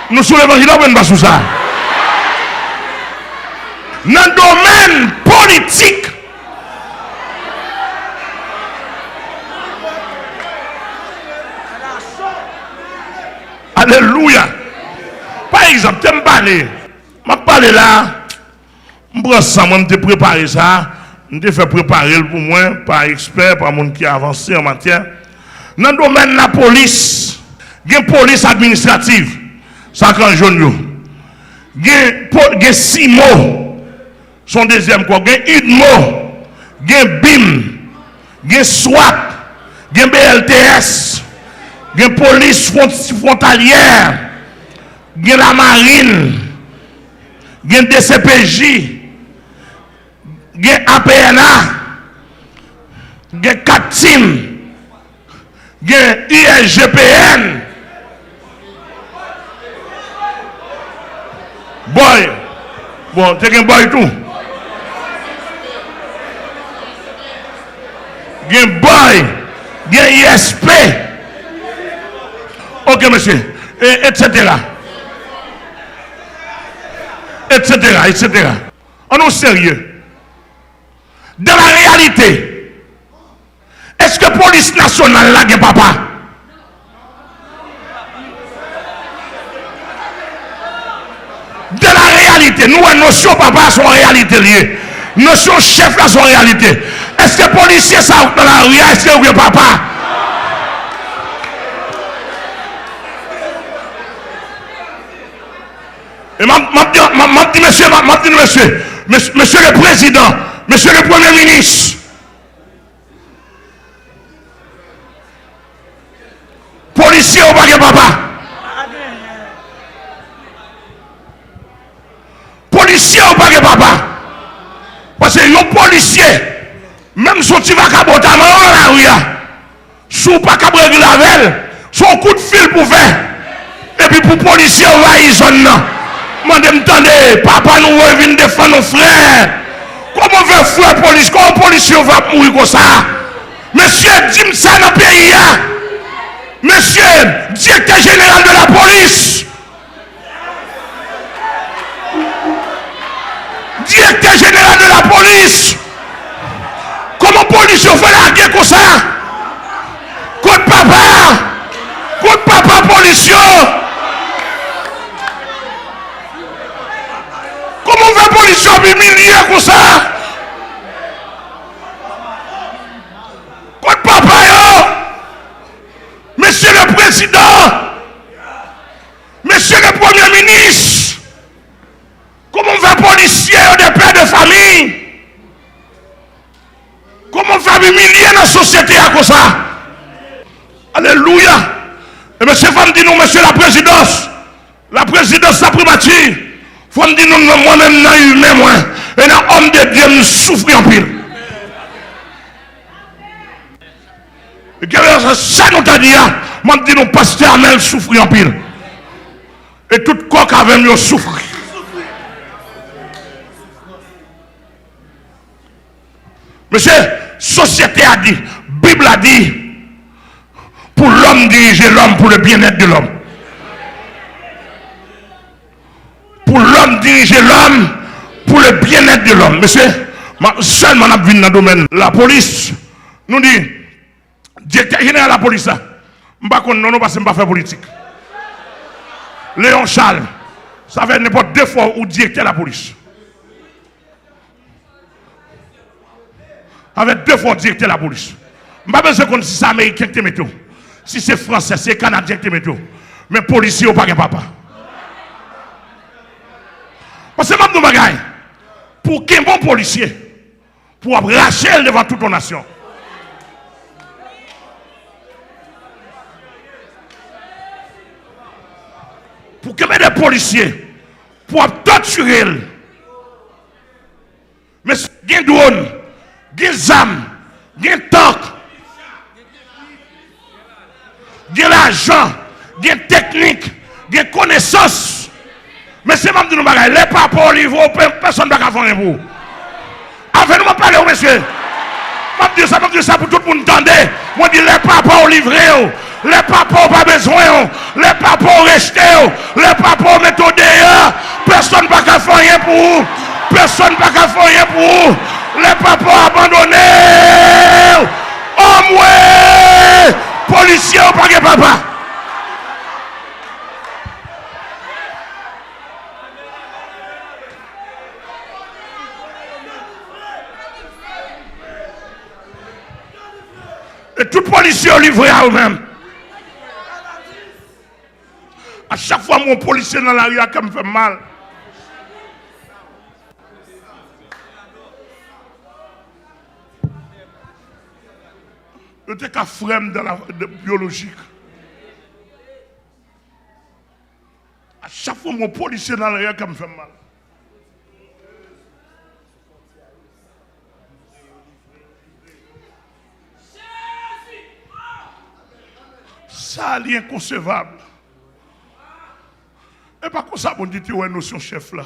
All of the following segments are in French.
Nous sommes l'évangile, on ne sous ça. Dans le domaine politique, alléluia. Par exemple, tu me parler. Je parle là, je prends ça, je préparé ça, je fais préparer pour moi, par expert, par monde qui a avancé en matière. Dans le domaine de la police, il y a une police administrative, ça quand jaune. Il y a 6 mots, son deuxième quoi, il y a une mot, il y a BIM, il y a SWAT, il y a BLTS, il y a police frontalière, il y a la marine, il y a DCPJ, il y a APNA, il y a 4 teams, il y a ISGPN. Boy, bon, tu as un boy tout. Il y a un boy, il y a ISP. Ok, monsieur, etc. Etc. On est sérieux. Dans la réalité, est-ce que la police nationale là, a papa? Dans la réalité, nous, notion papa sont en réalité liées. Notion chef là sont en réalité. Est-ce que les policiers sont dans la rue? Est-ce que vous papa? Et m'a dit monsieur le président, monsieur le premier ministre, policier ou pas papa? Policier ou pas papa? Parce que les policiers, même si tu vas caboter dans la rue, si tu ne vas pas régler la veille, son coup de fil pour faire. Et puis pour policier, on va y zone. M'entendez, papa nous vient défendre nos frères. Comment veut frère police? Comment policier va mourir comme ça? Monsieur, dis-moi ça dans le pays. Monsieur, directeur général de la police. Directeur général de la police. Comment policier fait la guerre comme ça? Côte papa policier. Comment va policier humilier comme ça? Côte papa yo. Monsieur le président. Monsieur le premier ministre. Comment va policier des pères de famille? Comment va humilier la société à cause ça? Alléluia. Et monsieur va me dire nous, monsieur la présidence la primature, faut me dire nous, moi-même, dans humain, moi, et dans homme de Dieu, nous souffrons en pile. Et que ça nous t'a dit, moi, me dit nous, pasteur Amel souffre en pile. Et tout coq avec nous souffre. Monsieur, société a dit, Bible a dit, pour l'homme diriger l'homme pour le bien-être de l'homme. Pour l'homme diriger l'homme pour le bien-être de l'homme. Monsieur, seulement on a vu dans le domaine. La police nous dit, directeur général de la police, je ne sais pas non parce que je ne pas faire politique. Léon Charles, ça fait n'importe 2 fois ou directeur de la police. Avec 2 fois directeur de la police. Je ne sais pas besoin qu'on si c'est américain qui te met. Si c'est français, c'est canadien qui te met. Mais policier ou pas de papa. Parce que je me pour qu'un bon policier, pour racher devant toute la nation. Pour que des policiers, pour torturer. Mais il y a des drones, des armes, des tanks, de l'argent, des techniques, des connaissances. Mais c'est même de nous bagaille. Les papas au livre, personne ne va faire pour vous. Avec nous, parler, monsieur. Je dis ça pour tout le monde entendre. Moi, je dis les papas au livre. Les papas pas besoin. Les papas restés. Les papas mettent au dehors. Personne n'a qu'à faire rien pour vous. Personne n'a qu'à faire rien pour vous. Les papas abandonnés. Oh ouais. Policiers ou pas que papa. Et tout policier est livré à eux-mêmes. À chaque fois, mon policier dans la rue, ça me fait mal. Je suis qu'à frère dans la biologique. À chaque fois, mon policier dans la rue, ça me fait mal. Ça, c'est inconcevable. Et pas comme ça, on dit que ouais, notion chef là.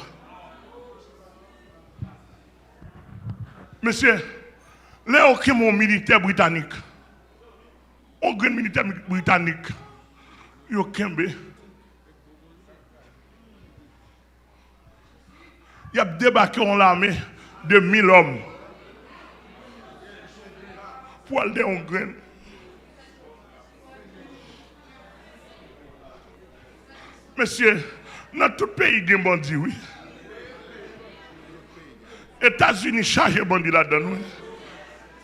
Monsieur, là, aucun mon militaire britannique, un grand militaire britannique, il y a Kembe. Il a débarqué en l'armée de 1000 hommes pour aller en graine. Monsieur, dans tout pays, il y a des bandits, oui. États-Unis chargent les bandits là-dedans.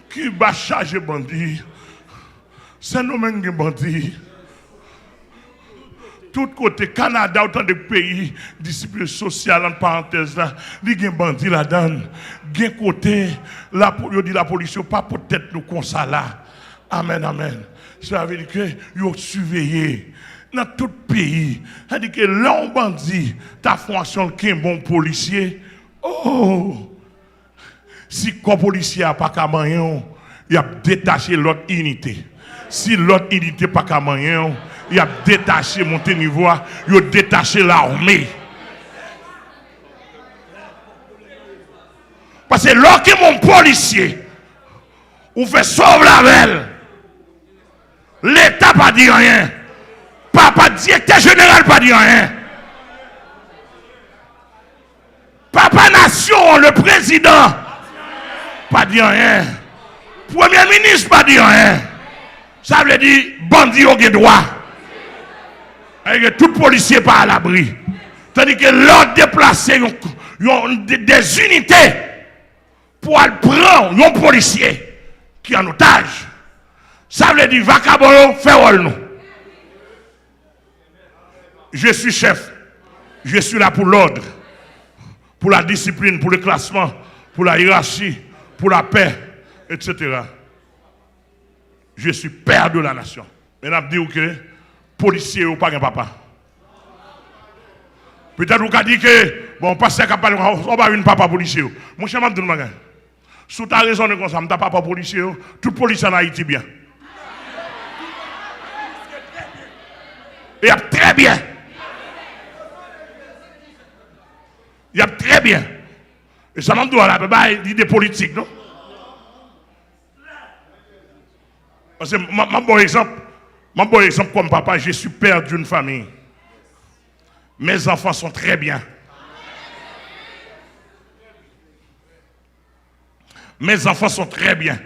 Cuba charge les bandits. Saint-Domingue des bandits. Tout côté, Canada, autant de pays, discipline sociale, en parenthèse, là, il y a des bandits là-dedans. Il y a côté, la police, pas peut-être nous comme ça là. Amen, amen. Ça veut dire que vous surveillez. Dans tout pays, ça veut dire que l'homme bandit, ta fonction qui est un bon policier. Oh! Si le policier n'a pas qu'à moyen, il a détaché l'autre unité. Si l'autre unité n'a pas qu'à moyen, il a détaché, monté niveau, il a détaché l'armée. Parce que lorsque mon policier, ou fait sauver la belle, l'État n'a pas dit rien. Papa directeur général pas dit rien. Papa nation, le président, pas dit rien. Premier ministre, pas dit rien. Ça veut dire, bandit au droit. Et tout policier pas à l'abri. Tandis que l'ordre déplacé des unités pour aller prendre un policier qui est en otage. Ça veut dire, vacabolo, fait nous. Je suis chef. Je suis là pour l'ordre, pour la discipline, pour le classement, pour la hiérarchie, pour la paix, etc. Je suis père de la nation. Mais je dis que policier ou pas un papa. Peut-être vous avez dit que, bon, passer capable, on va une papa policier. Mon cher Mabdou Magan, sous ta raison de comme ça, je papa policier, tout policier en Haïti bien. Et très bien. Il y a très bien. Et ça m'a dit, il y a des politiques, non? Parce que, mon bon exemple comme papa, je suis père d'une famille. Mes enfants sont très bien. Mes enfants sont très bien.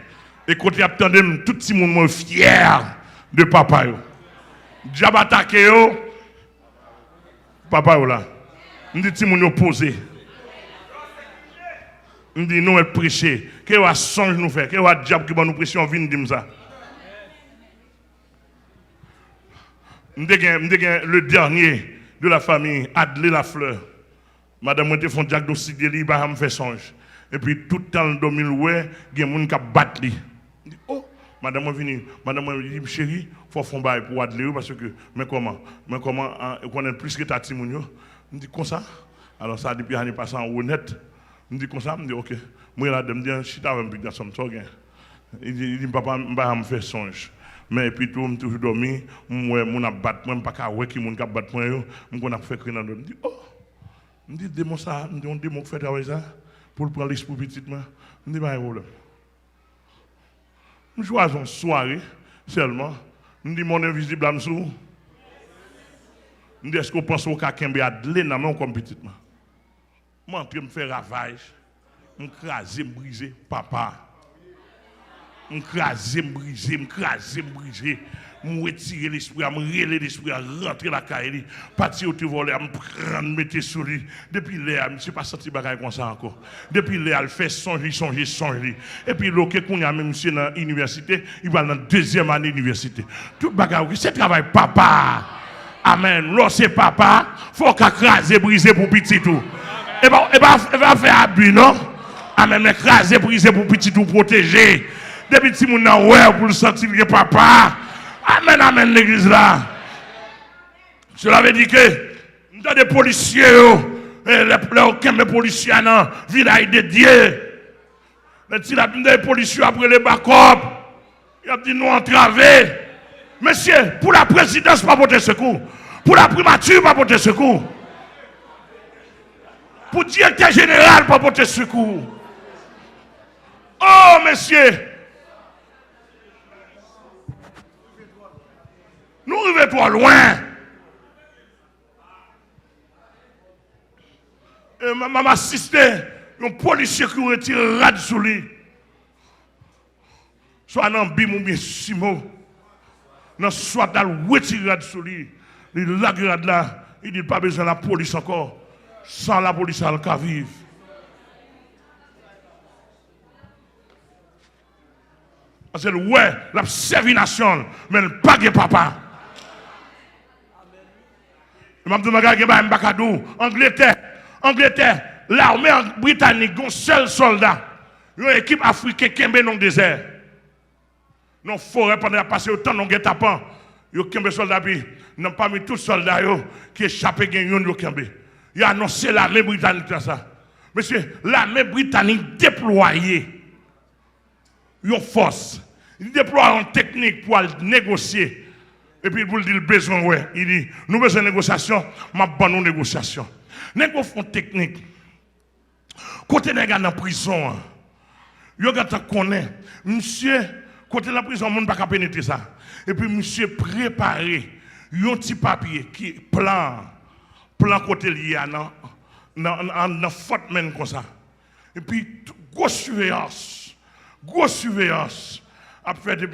Et quand ils attendent, tout le monde est fier de papa. Diable attaqué, papa là. Je dis que nous opposés. Je dis nous prêcher. Qu'est-ce que songe nous fait? Qu'est-ce que diable qui va nous prêcher? On vient dire ça. Je dis le dernier de la famille, Adlé Lafleur. Madame, moi, je fais un diagnostic de lui, il me fait songe. Et puis tout le temps, le 2008, il y a des gens qui battent lui. Je dis, oh, madame, moi, venu. Madame, moi, dit, chérie, il faut faire un bail pour Adlé, parce que, mais comment, on connaît plus que ta Timounio. Je dis, comme ça. Alors, ça, depuis l'année passée, en honnête. Je dis, comme ça, je dis, ok. Moi, là, je me dis, je suis avec un big garçon, il dit, papa, je me fais songe. Mais puis tout, je toujours dormi, moi, je battre, moi, je ne pas voir qui m'a battre, moi, je ne fait que dans le. Je dis, oh, je dis, démon ça, je dis, on démon fait travailler ça, pour prendre l'esprit petit, je dis, pas de problème. Je choisis une soirée seulement, Je dis mon invisible à m'sou. Je dis est-ce qu'on pense au cas qu'un adlé dans mon comme petit. Moi, je me fais ravage. Je me crase, briser, papa. Je me crase, briser, me retirer l'esprit, me réler l'esprit, rentrer la caille, partir au voler, me prendre, mettre sur lui. Depuis là, je ne suis pas sorti de comme ça encore. Depuis là, il fait songer. Et puis, l'autre, qu'on a même monsieur dans l'université, il va dans la deuxième année d'université. Tout bagarre, c'est travail papa. Amen. Lorsque c'est papa, il faut qu'il crase, briser pour petit tout. Et va faire abus, non? Amen. Mais craser, briser pour petit tout, protéger. Depuis que mon ouais pour le sentir que papa. Amen, l'église là. Cela veut dire que nous avons des policiers, les policiers dans le village de Dieu. Les policiers après les backups, ils ont dit nous entraver. Monsieur, pour la présidence, pas porter secours. Pour la primature, pas porter secours. Pour le directeur général, pas porter secours. Oh, monsieur. Nous arrivons trop loin. Et maman assisté, un policier qui retire rad sur lui. Soit dans bim ou bien simo. Soit dans le retire rad sur lui. Il la grade là, il dit pas besoin de la police encore. Sans la police, elle va vivre. Parce que ouais, la servination, mais elle pas de papa. Angleterre, l'armée britannique, un seul soldat, une équipe africaine qui est dans le désert. Dans la forêt, pendant la passer autant de guet-apens, il y a des soldats, ils n'ont pas mis tous les soldats qui échappent à Kembe. Il a annoncé l'armée britannique dans ça. Monsieur, l'armée britannique déployée, une force, il déploie une technique pour négocier. Et puis, il dit le besoin, ouais. Il dit, nous besoin de négociation, ma bonne négociation. Négociation technique. Côté les gars dans la prison, il y a des gens qui connaissent. Monsieur, côté la prison, on ne peut pas pénétrer ça. Et puis, monsieur, préparé un petit papier qui plan côté lié dans faute même comme ça. Et puis, grosse surveillance. Après, et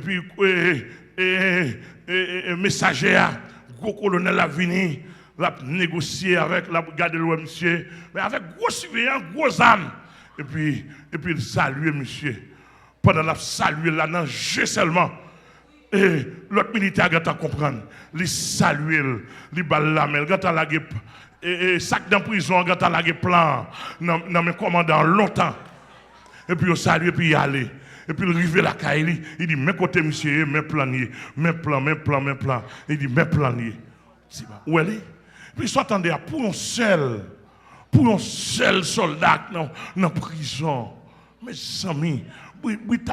puis, messager, gros colonel a venu, l'a négocié avec la brigade de l'OM, monsieur, mais avec gros surveillants, gros âmes. Et puis il salue monsieur. Pendant la saluer là, dans jeu seulement. Et l'autre militaire a comprendre. Il salue, il balle la main, il a la et sac dans prison, il a la plan, dans mes commandants longtemps. Et puis il salue, et puis il allait. Et puis il arrive à la caille, il dit, mes côtés, monsieur, mes planiers, mes plans. Il dit, mes planiers. Où elle est? Puis il s'attendait pour un seul soldat dans la prison. Mes amis,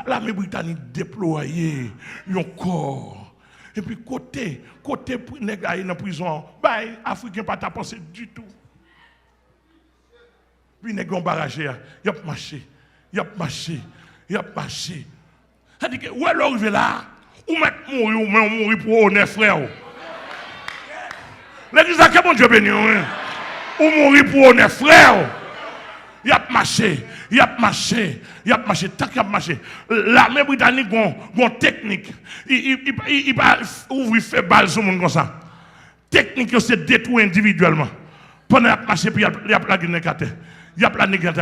l'armée britannique déployée, un corps. Et puis côté pour les gars dans la prison, les Africains pas pensé du tout. Puis les gars ont barragé, ils ont marché. Ça dit que, où est arrivé là? Ou mourir pour honneur frère? L'église a que bon Dieu béni. Ou mourir pour honneur frère? Il a marché. Tant qu'il a marché. L'armée britannique a une technique. Il va ouvrir fait balle sur le monde comme ça. Technique, c'est détruire individuellement. Pendant qu'il a marché, puis il y a la Guinée. Il y a plein de gens,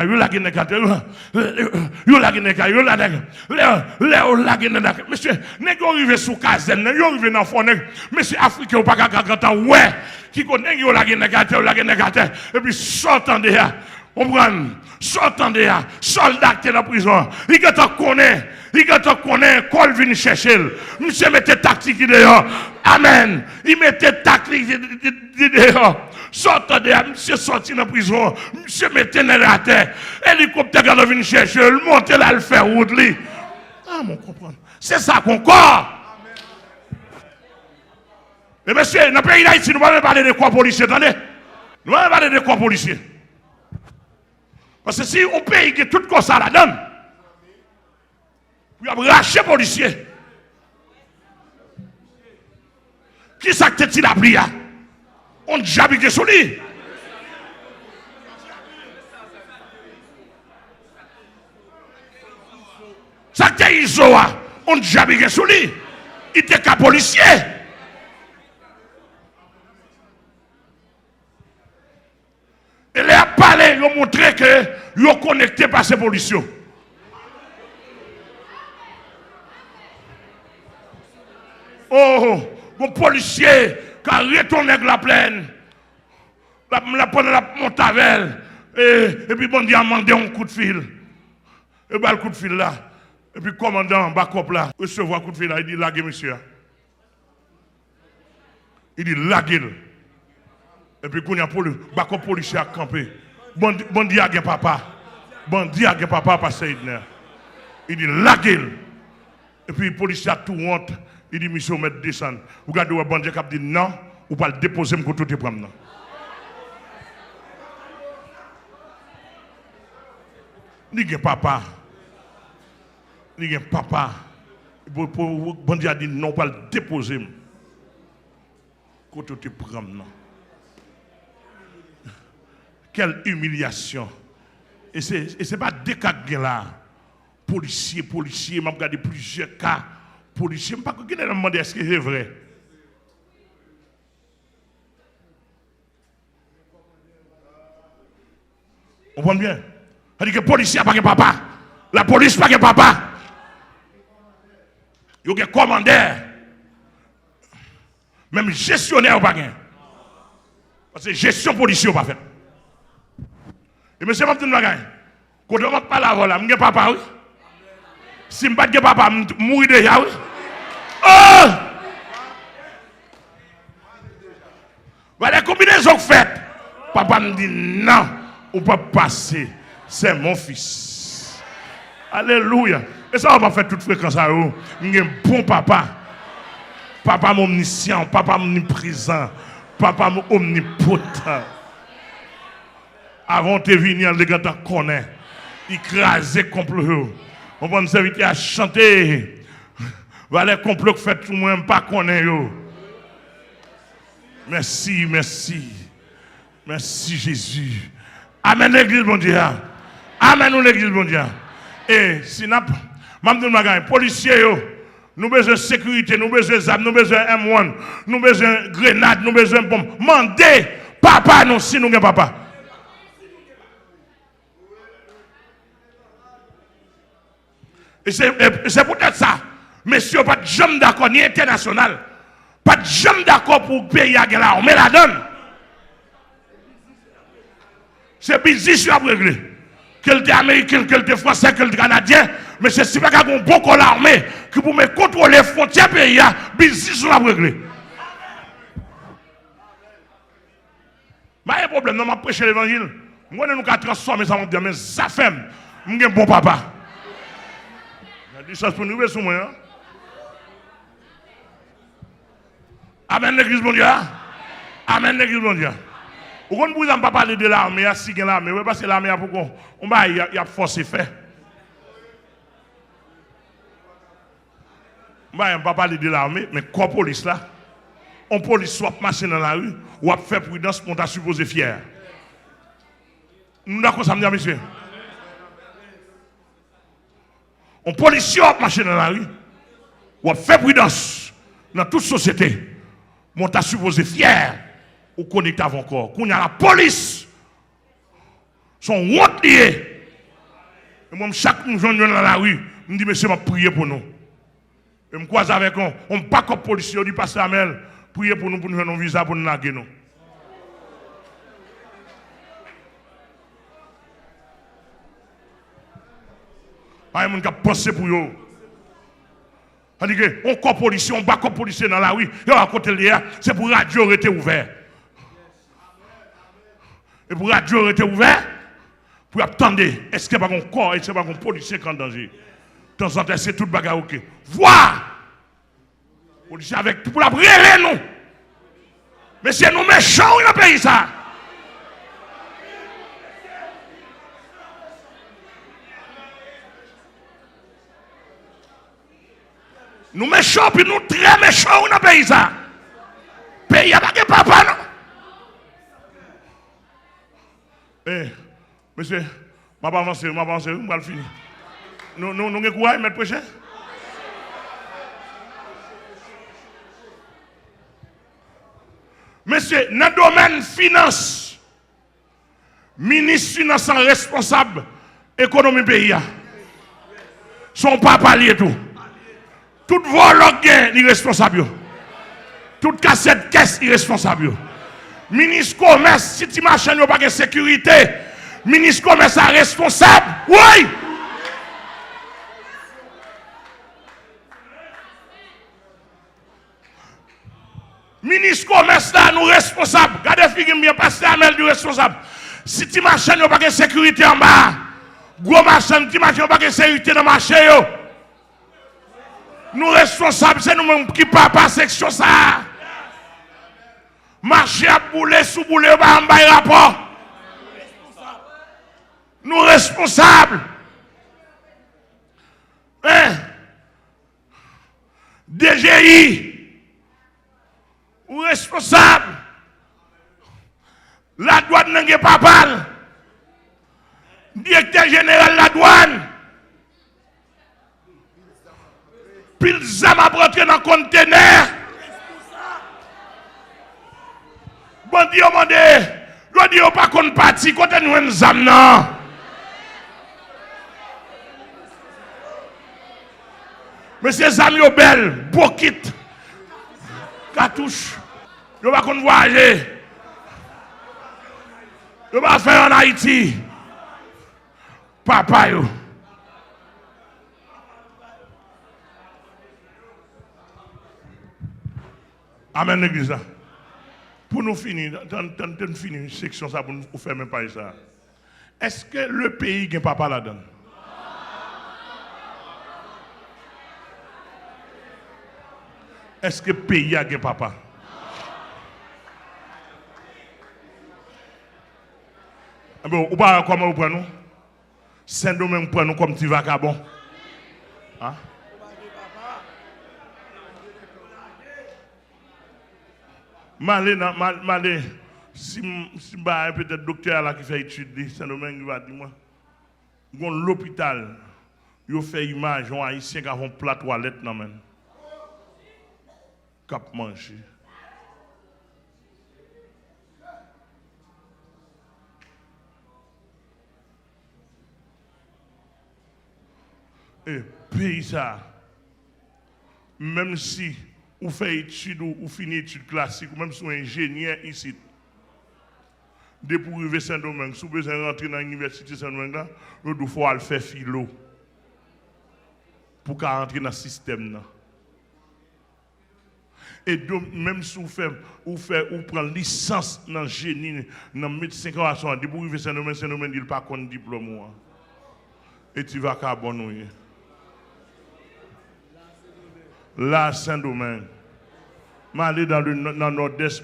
monsieur, n'est pas arrivé sous Kazen, n'est pas arrivé dans le fond, monsieur Africain, ou pas qu'à ouais, qui connaît la Guinée, et puis sortant de là, sortant de là, soldat qui est dans la prison, il te connaît, Col vient chercher, monsieur mettait tactique dehors, amen, il mettait tactique dehors. Sortant de là, monsieur sorti dans la prison, monsieur mettait dans la terre, hélicoptère qui vient chercher, il monte là, il fait route. Ah, mon comprendre. C'est ça qu'on corps. Et monsieur, dans le pays d'Haïti, nous ne pouvons pas parler de quoi policiers, attendez. Nous ne pouvons pas parler de quoi policiers. Parce que si on pays qui tout comme ça la donne, il y a raché policiers. Qui ça que tu la pris? On jabique sur lui. Ça que tu on jabique sur lui. Il était qu'un policier. Et les a parlé, ils ont montré que ils ont connecté par ces policiers. Oh, mon policier qui a retourné avec la plaine, la prendre la montavel, et puis bon, il a demandé un coup de fil. Et bien le coup de fil là, et puis commandant Bakop là, recevoir un coup de fil là, il dit laguez monsieur. Il dit laguez. Et puis quand il y a Bakop policier à camper, bandi a gen papa, bandi a gen papa par Seydner. Il dit laguez. Et puis le policier a tout honte. Il dit, monsieur, on met descendre. Vous regardez le bandit qui a dit non, ou pas le déposer, je vais tout prendre. Il dit, papa. Il dit, papa. Le bandit a dit non, pas le déposer. Je vais tout prendre. Quelle humiliation. Et ce n'est pas des cas là. Policier, je vais regarder plusieurs cas. Policier, je ne sais pas qui est demandé est-ce que c'est vrai. On comprend bien? Ça dit que le policier n'a pas de papa. La police n'a pas de papa. Il y a un commandeur. Même gestionnaire n'a pas de. Parce que gestion policière n'a pas fait. Et monsieur, je vais quand on ne pas la voix, je n'ai pas papa. Si je n'ai pas de papa, je mourir déjà. Oh! Voilà, combinaison faites. Papa me dit non, on ne peut pas passer. C'est mon fils. Alléluia. Et ça, on va faire toute fréquence à eux. Je suis un bon papa. Papa omniscient, papa omniprésent, papa omnipotent. Avant de venir, les gars connaissent. Écrasé complot. On va nous inviter à chanter. Voilà le complot que fait tout le monde pas connaître. Merci, merci. Merci Jésus. Amen l'église mon Dieu. Amen l'église mon Dieu. Et si nous avons policiers, nous avons besoin de sécurité, nous avons besoin de ZAP, nous avons besoin de M1, nous avons besoin de grenades, nous avons besoin de bombes. Mandez papa nous si nous avons papa. Et c'est peut-être ça. Messieurs, pas de jamais d'accord ni international. Pas de jamais d'accord pour le pays à l'armée la donne. C'est business à régler. Qu'elle était américain, qu'elle était français, qu'elle était canadien. Mais c'est si pas qu'on a un bon l'armée qui pour me contrôler les frontières pays, business à régler. Mais il y a un problème, non, je prêche l'évangile. Moi, nous avons transformé ça, mais ça fait, je suis un bon papa. Il y a des choses pour nous, sur moi. Amen l'église mondiale. Amen l'église mondiale. Vous ne pouvez pas parler de l'armée, si l'armée, parce que l'armée, il y a force et fait. Je ne vais pas parler de l'armée, mais quoi police là? On police soit marcher dans la rue, ou faire prudence pour t'être supposé fier. Nous d'accord ça me dit, monsieur? On policier a marché dans la rue, ou faire prudence dans toute société. On t'a supposé fier ou connecté avant encore. Quand il y a la police, sont honte liés. Et moi, chaque jour dans la rue, je me dis, monsieur, je vais prier pour nous. Et je me croise avec eux. On ne pas comme policier, on dit, pasteur Amel, priez pour nous faire nos visas pour nous naguer nous. Il y a des gens qui pensent pour eux. C'est-à-dire qu'on corps policier, on bat comme policier dans la rue, et à côté de là, c'est pour la radio rester ouvert. Et pour la radio rester ouvert, pour attendre, est-ce qu'il n'y a pas un corps, est-ce qu'il n'y a pas un policier qui est en danger? De temps en temps, c'est tout le bagage ok. Voir! Policier avec tout pour la brûler nous. Mais c'est nous méchants dans le pays ça. Nous méchants, puis nous très méchants dans le pays ça. Pays a pas de papa, non? Eh, monsieur, je vais avancer, je vais finir. Nous avons courage, mettre prochain? Monsieur, dans le domaine finance, ministre finance responsable, économie pays, son papa lié tout. Tout vol est irresponsable. Toute cassette caisse irresponsable. Ministre commerce, si tu marches, il n'y a pas de sécurité. Ministre commerce est responsable. Oui! Ministre commerce là, nous responsables. Regardez, figure bien, pasteur Amel du responsable. Si tu marches, il n'y a pas de sécurité en bas. Gros marchand, tu marches, il n'y a pas de sécurité dans le marché. Nous responsables, c'est nous-mêmes qui pas passer section ça. Marché à bouler, sous bouler, on va en rapport. Nous responsables. Hein? DGI. Ou responsable. La douane n'a pas mal. Directeur général de la douane. Pile zam a rentré dans le conteneur. Bon Dieu, le Dieu pas qu'on parti, quand nous un zam non. Mais ces zam yo belle, bokit, cartouche. Yo pas qu'on voyager. Yo pas faire en Haïti. Papa yo. Amen l'église là. Pour nous finir, finir une section ça pour nous faire même pas ça. Est-ce que le pays n'a papa là-dedans? Est-ce que le pays a papa? Bon, ou pas comment vous prenez nous? Saint-Domingue prend nous comme petit vagabond. Hein? Malé, si peut-être docteur là qui fait étude, Saint-Domingue va dire moi, l'hôpital, il fait image, un haïtien qui a un plat toilette dans men. Cap manger. Et pays ça, même si ou fait études ou finit études classiques, ou même si vous êtes ingénieur ici, depuis pour arriver à Saint-Domingue, si vous besoin rentrer dans l'université Saint-Domingue, il faut aller faire philo pour rentrer dans le système. Et donc, même si vous prenez licence dans le génie, dans le médecin, depuis pour arriver à Saint-Domingue, Saint-Domingue il pas de diplôme. Et tu vas carbonouiller. Là, Saint-Domingue. Je suis dans le nord-est,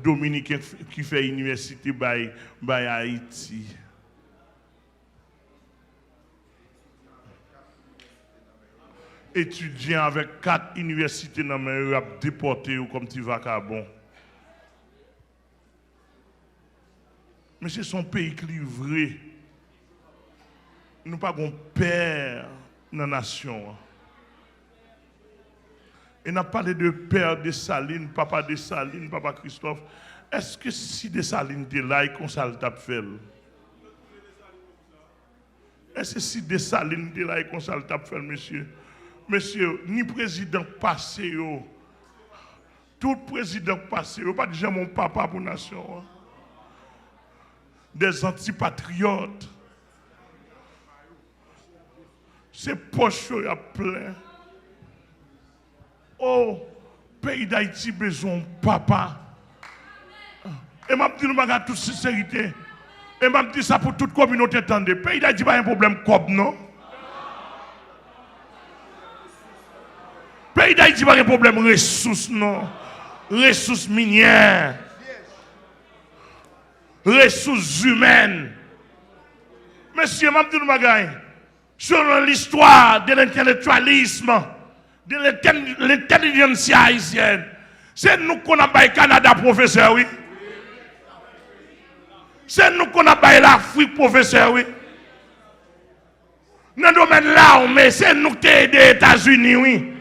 Dominicain qui fait l'université by Haïti. Étudiant avec 4 universités dans le monde, déporté comme tu vas carbon. Mais c'est son pays qui livré. Nous n'avons pas de père dans la nation. Et n'a parlé de père de Saline, papa de Saline, papa Christophe. Est-ce que si de Saline était là, il ça le tape fait? Est-ce que si de Saline était là, il ça le tape fait, monsieur? Monsieur, ni président passé, tout président passé, pas déjà mon papa pour la nation. Des antipatriotes. C'est poche y a plein. Oh, pays d'Haïti besoin de papa. Et m'a dit nous avec toute sincérité. Et m'a dit ça pour toute communauté tendue. Pays d'Haïti pas un problème comme non. Pays d'Haïti pas un problème ressources non. Ressources minières. Ressources humaines. Monsieur, m'a dit nous magagne. Sur l'histoire de l'intellectualisme, de l'intelligence haïtienne, C'est nous qu'on a baillé Canada professeur, oui. C'est nous qu'on a baillé l'Afrique professeur, oui. Dans le domaine là, mais c'est nous qui avons aidé les États-Unis, oui.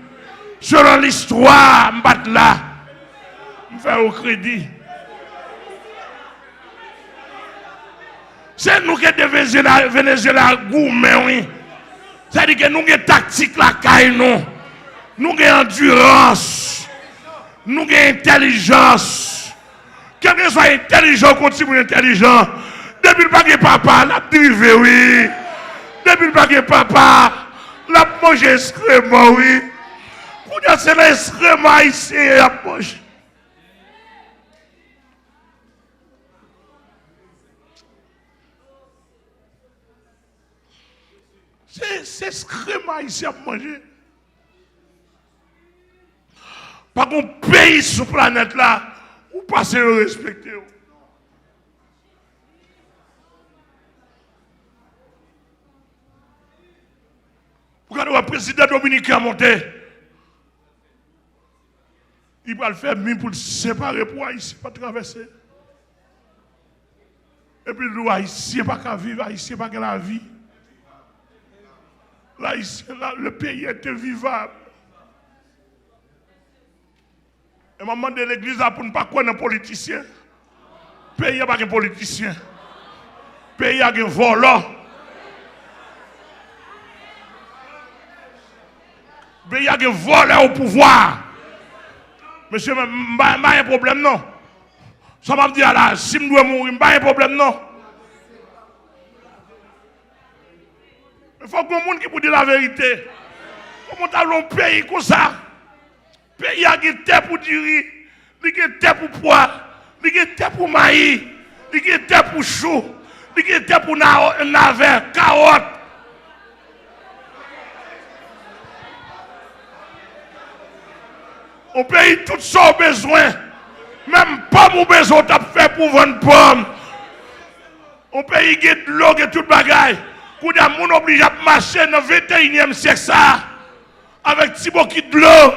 Selon l'histoire, je suis là. Je fais au crédit. C'est nous qui avons Venezuela gourmet, oui. C'est-à-dire que nous avons tactique la caille, nous. Nous avons endurance. Nous avons intelligence. Quelqu'un soit intelligent, continue intelligent. Depuis le paquet papa, la drivé, oui. Depuis le paquet papa, la mange excrément, oui. Quand c'est l'excrément ici, la mange. C'est excrément ici à manger. Par contre, pays sur la planète là, où passez le respecter. Regardez le président dominicain monté. Il va le faire même pour le séparer pour Haïti, pas traverser. Et puis le Haïtien pas qu'à vivre, Haïtien pas qu'à la vie. Le pays est invivable. Et maman de l'église pour ne pas connaître un politicien. Le pays n'a pas de politicien. Le pays a un volant. Le pays a un voleur au pouvoir. Monsieur, je n'ai pas un problème, non. Ça m'a dit là, si je dois mourir, je n'ai pas un problème, non. Il faut que monde qui vous dise la vérité. Comment tu as un pays comme ça? Le pays a une terre pour dire, il a une terre pour poids, il a une terre pour maïs, il a une terre pour chou, il a une terre pour navet, carotte. On paye tout ça au besoin. Même pas mon besoin t'as fait pour vendre pomme. On paye de l'eau et tout bagaille. Quand on est obligé de marcher dans le 21e siècle ça, avec petit bouquet de l'eau.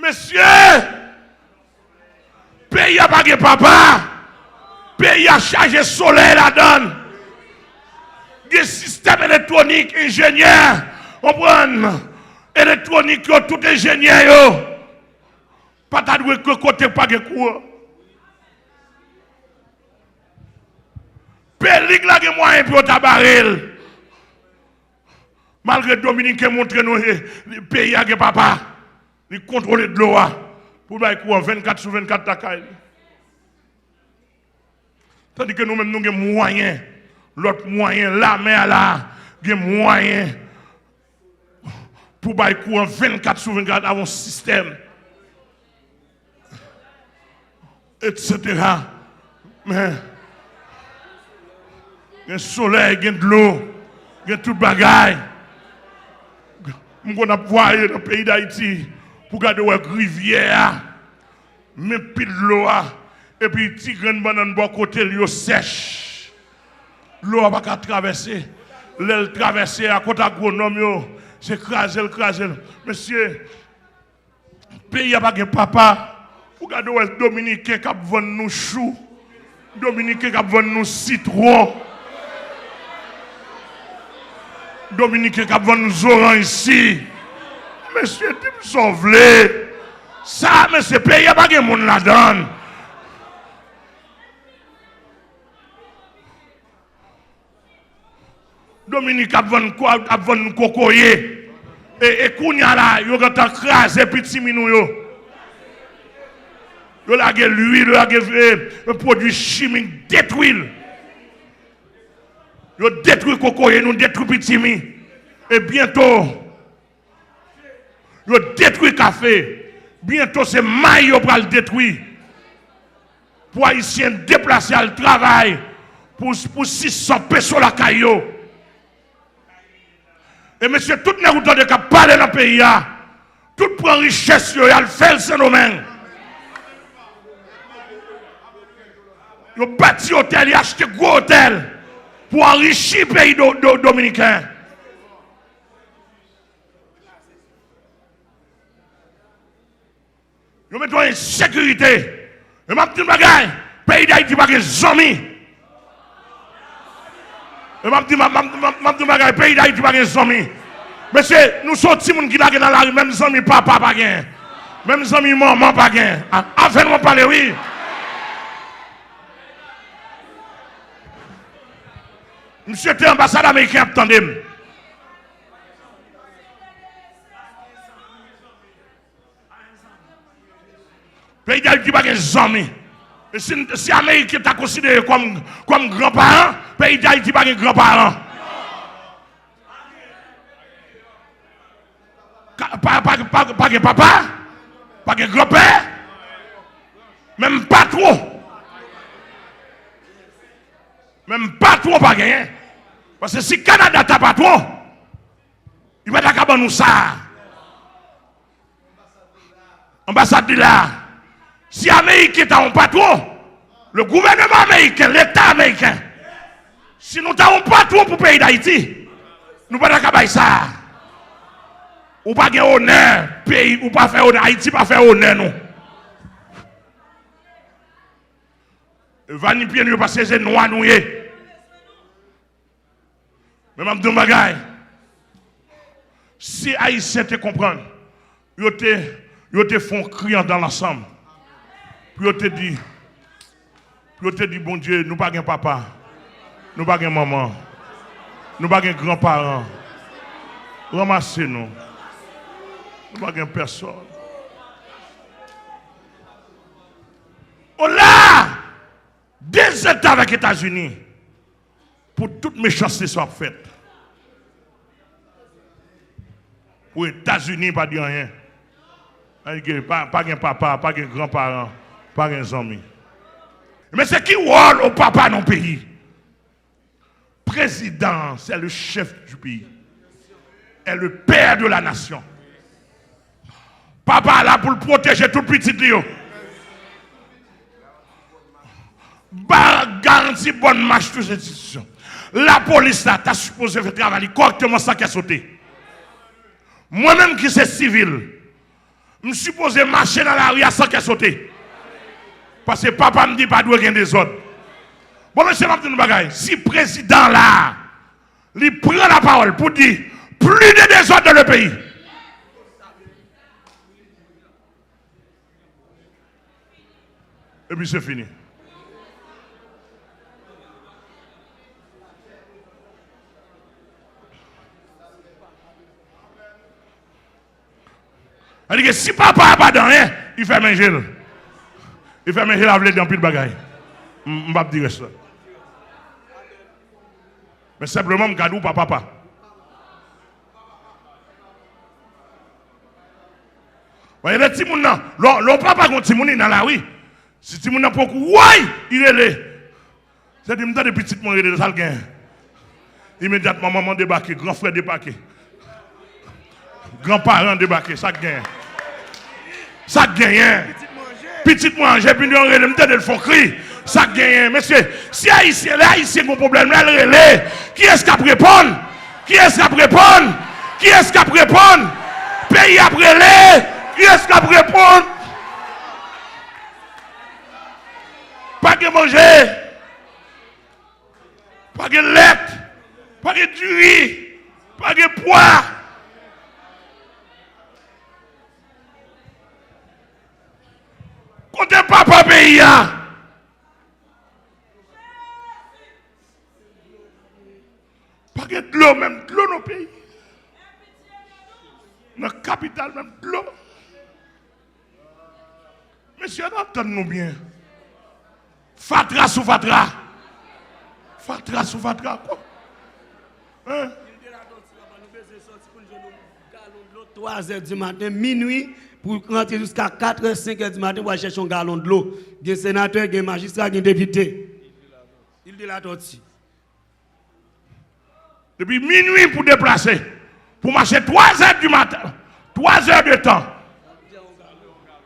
Monsieur, pays a pas de papa, pays a chargé soleil là-dedans. Des systèmes électroniques, ingénieurs, on prend électronique, tout ingénieur, pas de que côté pas de cours. Pays là que moyen pour tabarel. Malgré Dominique montre nous le pays a papa. Il contrôle de l'eau pour faire quoi 24 sur 24 tacaille. Tandis que nous-mêmes, nous avons moyens. L'autre moyen, la mer là, nous avons moyens pour faire quoi 24 sur 24 avant un système. Etc. Mais, il y a le soleil, il y a de l'eau, il y a tout le bagaille. Nous avons voyé dans le pays d'Haïti. Pour garder la rivière, mais puis de l'eau, et puis petit grain de banane de côté, l'eau sèche. L'eau n'a pas traverser. L'elle traverser à côté agronome, c'est craser. Monsieur, le pays n'a pas de papa. Pour garder les Dominicains qui vendent nous choux, Dominicains qui vendent nous citron, Dominicains qui vendent nous oranges ici. Monsieur, tu me sauves. Ça, mais ce pays, il n'y a pas de monde là-dedans. Dominique a vendu quoi? A vendu cocoyer. Et Kounia là, il a crasé petit minou. Il a l'huile, il a un produit chimique détruit. Il a détruit cocoyer, nous détruit petit minou. Et bientôt, il détruit le café. Bientôt, c'est maille pour le détruire. Pour Haïtiens déplacer à le travail. Pour 600 personnes la caillou. Et monsieur, tout le monde qui parle dans le pays, tout prend richesse, il a fait le phénomène. Il a bâti hôtel, il a acheté gros hôtel pour enrichir le pays dominicain. sécurité. Et ma petite bagaille, pays d'Haïti pas de amis. Et ma petite bagaille, pays d'Haïti pas de amis. Monsieur, nous sommes tous les gens qui sont dans la rue, même amis papa pas gain. Même amis maman pas gain. Afin de parler, oui. Monsieur était ambassadeur américain, attendez. Pays d'Haïti pas de amis. Et si l'Amérique est considéré comme grand-parent, pays d'Haïti pas de grands-parents. Pas de papa, pas de grand-père, même pas trop. Même pas trop pas gagné. Parce que si le Canada n'a pas trop, il va d'accord nous ça. Ambassade de là. Si l'Amérique n'a pas trop, le gouvernement américain, l'État américain, si nous n'avons pas trop pour le pays d'Haïti, nous ne pouvons pas ça. Ou pas de honneur, pays, ou pas faire honneur, Haïti pas faire honneur, non. Vani pied nous parce que c'est noir noué. Mais je dis bagaille. Si Haïtiens te comprennent, ils te font crier dans l'ensemble. Puis ils te dit, bon Dieu, nous pas de papa, nous pas de maman, nous pas de grands-parents. Ramassez-nous. Nous pas de personne. On a des États avec les États-Unis pour toute méchanceté soit faite. Pour les États-Unis, pas dire rien. Pas de papa, pas de grands-parents, pas de amis. Mais c'est qui rôle au papa dans le pays? Président, c'est le chef du pays. Est le père de la nation. Papa là pour le protéger tout petit Léo. Garantie bonne marche toutes ces institutions. La police là, t'as supposé faire travailler correctement sans qu'elle saute. Moi-même qui suis civil, je suis supposé marcher dans la rue sans qu'elle saute. Parce que papa me dit pas de gagner des autres. Bon, monsieur, si le président là, il prend la parole pour dire plus de désordre dans le pays. Et puis c'est fini. Elle dit que si papa n'a pas dans rien, il fait manger. Il fait manger la vlée dans plus de bagaille. Je ne vais pas dire ça. Mais simplement, je garde pas papa. Vous voyez, les petits gens, le papa quand petit dans la rue, si petit gens n'a pas beaucoup, il est là. C'est des petits petits gens qui sont là. Immédiatement, maman débarqué, grand frère débarqué. Grands-parents débarqué, ça gagne. Ça gagne. Petit manger, puis nous on font cri. Ça gagne. Monsieur, si Haïtien, là, Haïtien ont un problème, là, relais. Qui est-ce qui a répondre? Qui est-ce qui a répondre? Qui est-ce qui a répondre? Pays après les. Qui est-ce qui a répondre? Pas de manger. Pas de lait. Pas de du riz. Pas de poids. Côté papa pays. Pas de l'eau, même de l'eau dans le pays. Dans la capitale, même de l'eau. Monsieur, entendez-nous bien. Fatra sous fatra. Fatra sous fatra, quoi? Hein? 3h du matin, minuit, pour rentrer jusqu'à 4h, 5h du matin pour chercher un gallon de l'eau. Il y a un sénateur, il y a un magistrat, il y a un député. Il dit la tortue. Depuis minuit pour déplacer, pour marcher 3h du matin, 3h de temps,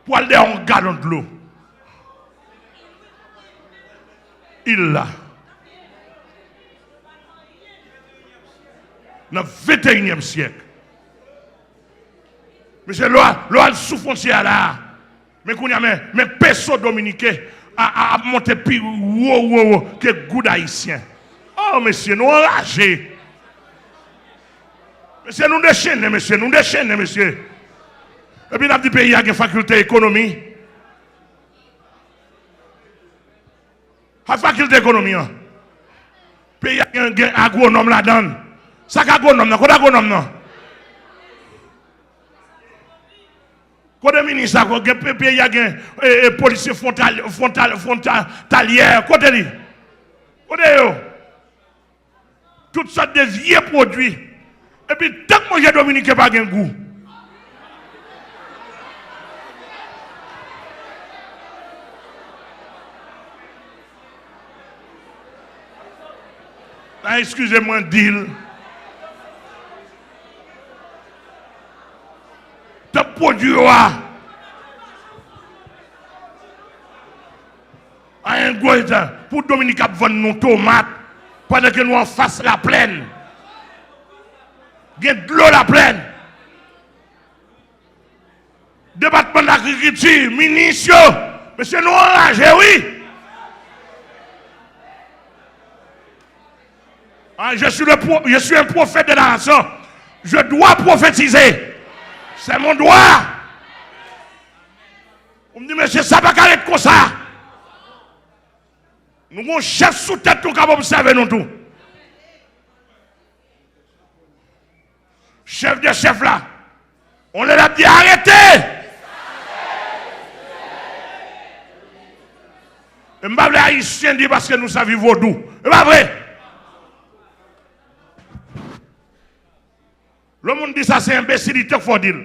pour aller dans un gallon de l'eau. Il l'a. Dans le 21e siècle. Monsieur, l'eau sous frontière là, Mais qu'on y a mais peso dominicain a monté plus haut que goût haïtien. Oh monsieur, nous enragés. Monsieur, nous déchaînons, monsieur, nous déchaînons, monsieur. Et puis, dans le pays, il y a une faculté d'économie. La faculté d'économie. Le pays, il y a un agronome là-dedans. Ça, c'est agronome, quoi agronome, non? Quoi de ministre, le pays, il y a un policier frontalier, quoi de lui? Quoi de toutes sortes de vieux produits. Et puis, tant que manger Dominique n'a pas de goût. Ah, excusez-moi, deal. Te produit un gros pour Dominique a vendre nos tomates pendant que nous en face la plaine. Il y a de l'eau la plaine. Département de l'agriculture, ministre, monsieur, nous enragés, oui. Ah, je suis un prophète de la nation. Je dois prophétiser. C'est mon droit. On me dit, monsieur, ça va pas être comme ça. Nous avons un chef sous tête, nous avons observé nous tout. Chef de chef là, on leur a dit arrêtez. Et je ne vais pas les haïtiens dire parce que nous savons vaudou. C'est pas vrai. Le monde dit ça, c'est imbécilité qu'il faut dire.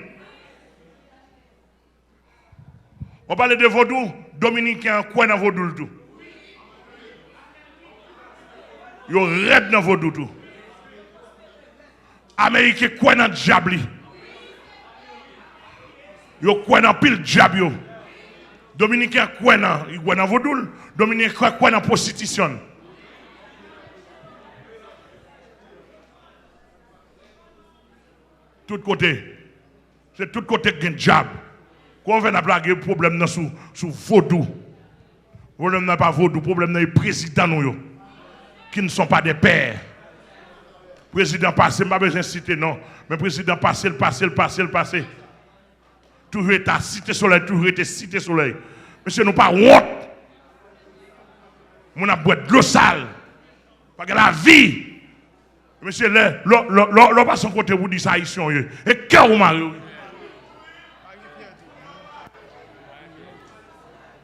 On parle de vaudou, dominicain, quoi dans vaudou le tout. Ils raident dans vaudou tout. Américain, quoi dans diable. Ils quoi dans pile diable. Dominicain, quoi dans vaudou. Dominicain, quoi dans prostitution. Tout côté. C'est tout côté qui est un diable. Quand on vient à blaguer, le problème sous vaudou. Le problème n'est pas vaudou, le problème est les présidents nous, qui ne sont pas des pères. Président passé, je n'ai pas besoin de citer non. Mais président passé, le passé. Toujours été cité soleil, toujours été cité soleil. Monsieur, nous pas honte. Nous avons boire de l'eau sale. Parce que la vie. Monsieur, l'on passe son côté, vous dites ça ici. Et qu'est-ce que vous m'avez dit?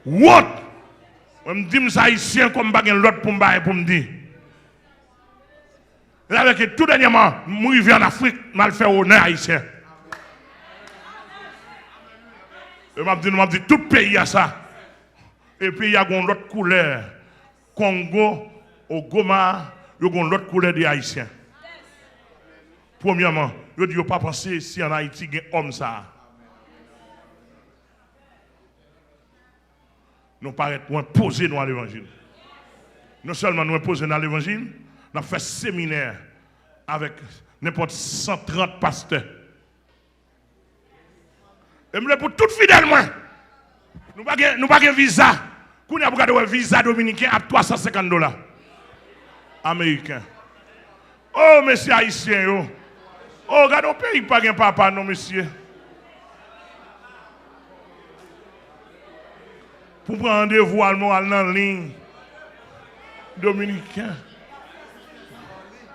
What? Je me dis ça ici comme je l'autre pour me dire. Là, avec tout dernièrement, je suis en Afrique, je vais faire honneur haïtien. Je m'a dit tout pays a ça. Et puis il y a une autre couleur. Congo, au Goma, il y a une autre couleur des Haïtiens. Premièrement, je ne dis pas penser si en Haïti, il y a un homme ça. Nous paraît poser dans l'évangile. Non seulement nous poser dans l'évangile, nous avons fait séminaire avec n'importe 130 pasteurs. Et nous pour tout fidèlement. Nous n'avons pas de visa. Nous avons un visa dominicain à $350 américain. Oh, monsieur haïtien, oh, regardez au pays, pas de papa, non, monsieur. Pour prendre rendez-vous à la ligne dominicain,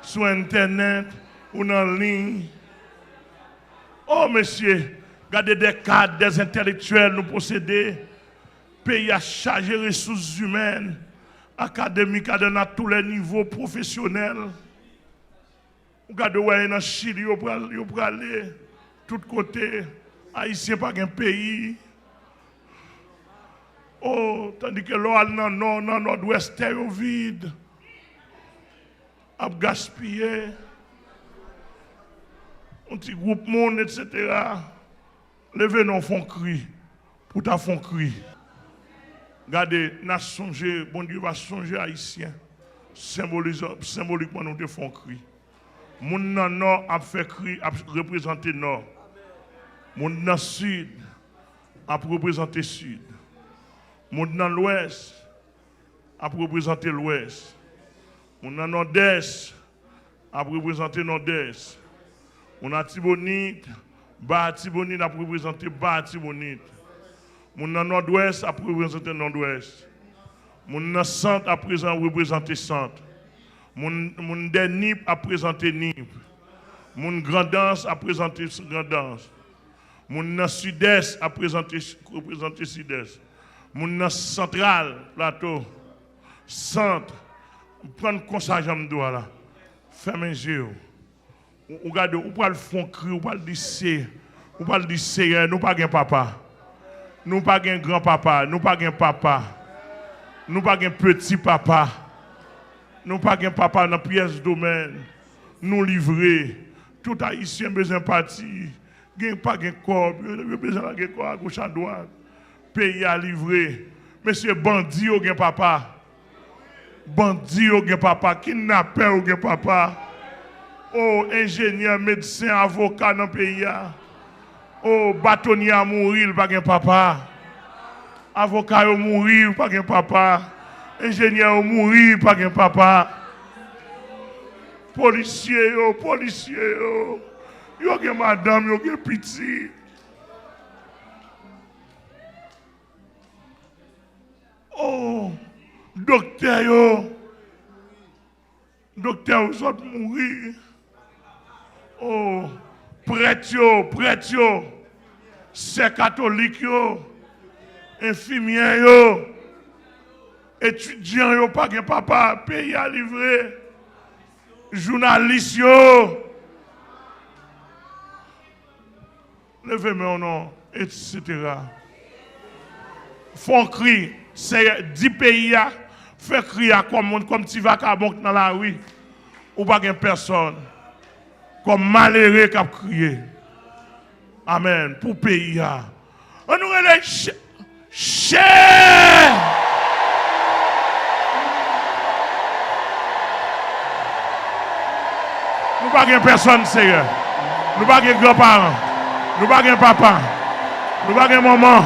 sur Internet ou dans la ligne. Oh, monsieur, regardez des cadres, des intellectuels nous posséder. Pays à charger les ressources humaines, académiques, à tous les niveaux professionnels. Regardez où dans Chili, vous pouvez aller tout côté. Haïtien pas un pays. Oh, tandis que l'eau dans le nord-ouest est vide. A gaspillé. Un petit groupe monde, etc. Levez nos fonds cri. Pour ta fond cri. Regardez, nous songé, bon Dieu va songer haïtien. Symboliquement, nous te font cri. Moun nan nord a fait cri, a représenté nord. Moun nan sud a représenté sud. Monde dans l'ouest a représenté l'ouest. Monde dans nord-est a représenté nord-est. Monde à Tibonite, bas Tibonite a représenté bas Tibonite. Monde dans nord-ouest a représenté nord-ouest. Monde dans centre a représenté centre. Mon Nip a présenté Nip. Mon Grandance a présenté Grandance. Mon Sud-Est a présenté Sud-Est. Mon Central, Plateau, Centre. Prendre comme ça, j'aime là. Fermez les yeux. Regardez, ou pas le fond cri, ou pas le dire, ou pas le dire, nous pas un papa. Nous pas un grand-papa, nous pas un papa. Nous pas un petit papa. Nous pas un papa dans la pièce domaine. Nous livrer. Tout haïtien besoin de partir. Il pas de corps. Il besoin de corps à gauche à droite. Pays à livrer. Monsieur bandit ou gen papa. Bandit ou gen papa. Kidnappeur ou gen papa. Oh, ingénieur, médecin, avocat dans le pays. Oh, bâtonnier à mourir, pas gen papa. Avocat à mourir, pas gen papa. Ingénieur au mourir par un papa. Policier yo. Yo gen madame, yo gen petit. Oh, docteur yo. Docteur vous autres mourir. Oh, prêtre yo. C'est catholique yo. Infirmier yo. Étudiants, yo pas gen papa, pays à livrer. Journalistes, yo. Levez-moi au nom, etc. Font cri, c'est 10 pays, fait crier comme tu vas dans la rue, ou pas gen personne. Comme malheureux qui a crié. Amen. Pour pays. On nous relève cher. Nous pas de personne sérieux. Nous pas de grands-parents. Nous pas de papa. Nous pas de maman.